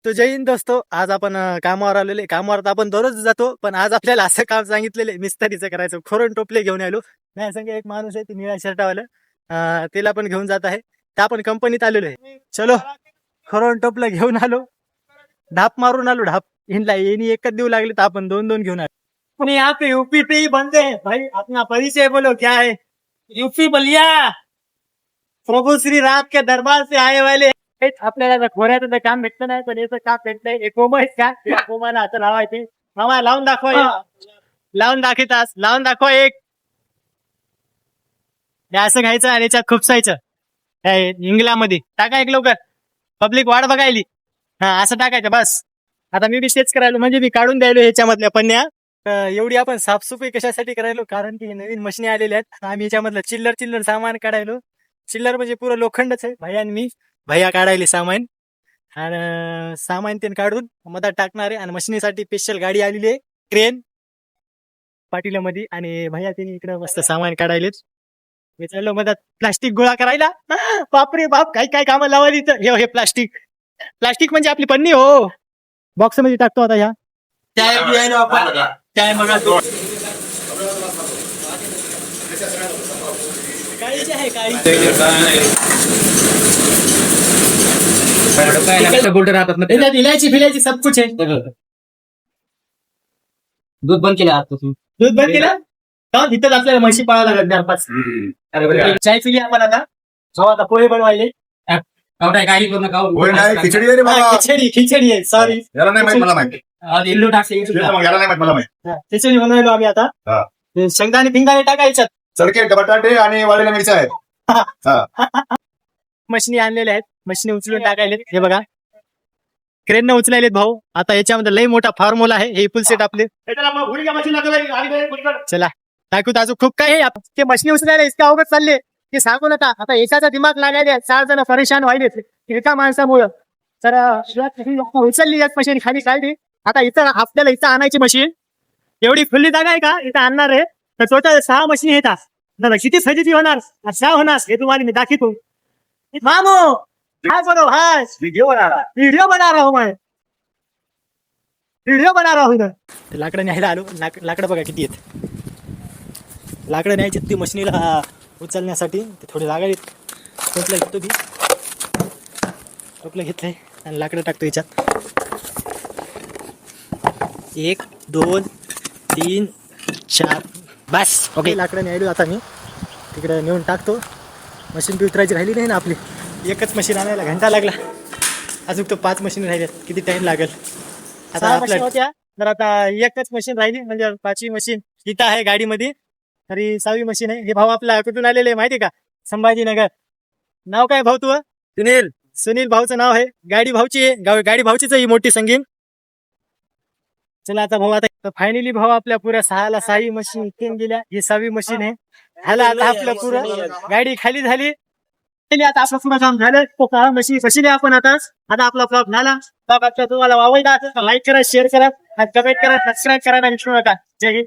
तो जय हिंद दोस्तो. आज आपण कामावर आलेले. कामावर तर आपण दररोज जातो, पण आज आपल्याला असं काम सांगितलेलं मिस्त्रीचं करायचं. खोरण टोपले घेऊन आलो. नाही संग एक माणूस आहे, ती निळ्या शर्टावाला, तिला पण घेऊन जात आहे. त्या आपण कंपनीत आलेलो आहे. चलो, खोरण टोपलं घेऊन आलो, ढाप मारून आलो. ढाप हिंडला येणी एकच देऊ लागले, तर आपण दोन दोन घेऊन आलो. अपने यहाँ पे यूपी पे ही बनते हैं भाई. अपना परिचय बोलो क्या है. यूपी बलिया प्रभू श्री राम के दरबार से आए वाले. आपल्याला खोऱ्याचं काम भेटलं नाही, पण याचं काम भेटलंय. एक कोमा का कोमाला हात लावायचे. मामा लावून दाखवा. लावून दाखवतास, लावून दाखवा एक. हे असं घ्यायचं आणि याच्यात खुपसायचं. इंग्लामध्ये टाका एक लवकर, पब्लिक वाट बघायली. हा असं टाकायचं बस. आता मी बी तेच करायलो, म्हणजे मी काढून द्यायलो ह्याच्यामधल्या पन्न्या. एवढी आपण साफसफाई कशासाठी करायलो, कारण की नवीन मशीनी आलेल्या आहेत. आम्ही याच्यामधलं चिल्लर सामान काढायलो. चिल्लर म्हणजे पुरं लोखंडच आहे. भैया आणि मी, भैया काढायले सामान, आणि सामान ते काढून मधात टाकणार आहे. आणि मशिनीसाठी स्पेशल गाडी आलेली आहे, क्रेन पाटीलामध्ये. आणि भैया तिने इकडे मस्त सामान काढायलेच. मी चाललो मधात प्लास्टिक गोळा करायला. बापरे बाप, काही काय कामं लावायला इथं. हे प्लास्टिक म्हणजे आपली पन्नी हो. बॉक्स मध्ये टाकतो आता ह्या. चाय पियायलो आपण. चाय मग काळीची आहे काळी. त्याच्यात इलायची फिलायची सब कुछ आहे. दूध बंद केलं आता. दूध बंद केलं का इथं आपल्याला म्हशी पाळावं लागत 4-5. चाय पिली आपण आता. आता पोहे बनवायले. खिचडी आहे. सॉरी, खिचडी बनवायलो आम्ही आता. शेंगदाणे पिंगाणे टाकायचं. चडके बटाटे आणि वाळलेल्या मिरच्या आहेत. मशिनी आणलेल्या आहेत, मशिनी उचलून टाकायले. हे बघा, क्रेन न उचलायलेत भाऊ. आता याच्यामध्ये लय मोठा फॉर्म्युला आहे. हे फुल सेट आपले. चला दाखवू अजून खूप काही. ते मशिनी उचलायला इतका अवघड चालले की सांगू नका. आता एकाचा दिमाग लागायला 4 जण परेशान व्हायले एका माणसामुळं. तर उचलली जात मशीन खाली काढली. आता इथं आपल्याला इथं आणायची मशीन. एवढी खुल्ली जागा आहे का इथं आणणार आहे. तर टोटल 6 मशीन येतात. दादा किती फजिती होणार, 6 होणार हे तुम्हाला मी दाखवतो. मामू हाय बोलो, हाय वीडियो बना रहा हूं मैं. व्हिडिओ बना रहा हूं इधर. लाकडं न्यायला आलो. लाकडं बघा किती आहेत. लाकडं न्यायची ती मशिनीला उचलण्यासाठी. ते थोडी लागायला टोपलं घेतो मी. टोपलं घेतलंय आणि लाकडं टाकतो याच्यात. 1 2 3 4 बस. ओके, लाकडं न्यायलो आता मी तिकडे नेऊन टाकतो. मशीन बी उतरायची राहिली नाही ना आपली. एकच मशीन आणायला घंटा लागला. अजून तो 5 मशीन राहिल्यात. किती टाइम लागेल आता आपल्या होत्या. तर आता एकच मशीन राहिली, म्हणजे 5वी मशीन इथं आहे गाडीमध्ये. तरी 6वी मशीन आहे. हे भाऊ आपला कुठून आलेले माहिती का, संभाजीनगर. नाव काय भाऊ तू? सुनील भाऊचं नाव आहे. गाडी भाऊची आहे, गाडी भाऊचीच आहे ही मोठी संगीन. चला आता भाऊ, आता फायनली भाऊ आपल्या पुऱ्या 6 मशीन इथून गेल्या. ही 6वी मशीन आहे. ह्याला आता आपलं पुरं गाडी खाली झाली. आता आपलं पुरं काम झालं. तो काम मशीन आपण आता आपला ब्लॉग झाला. ब्लॉग आपला तुम्हाला आवडला असेल तर लाईक करा, शेअर करा, कमेंट करा, सबस्क्राईब करा आणि विसरू नका. जय हिंद.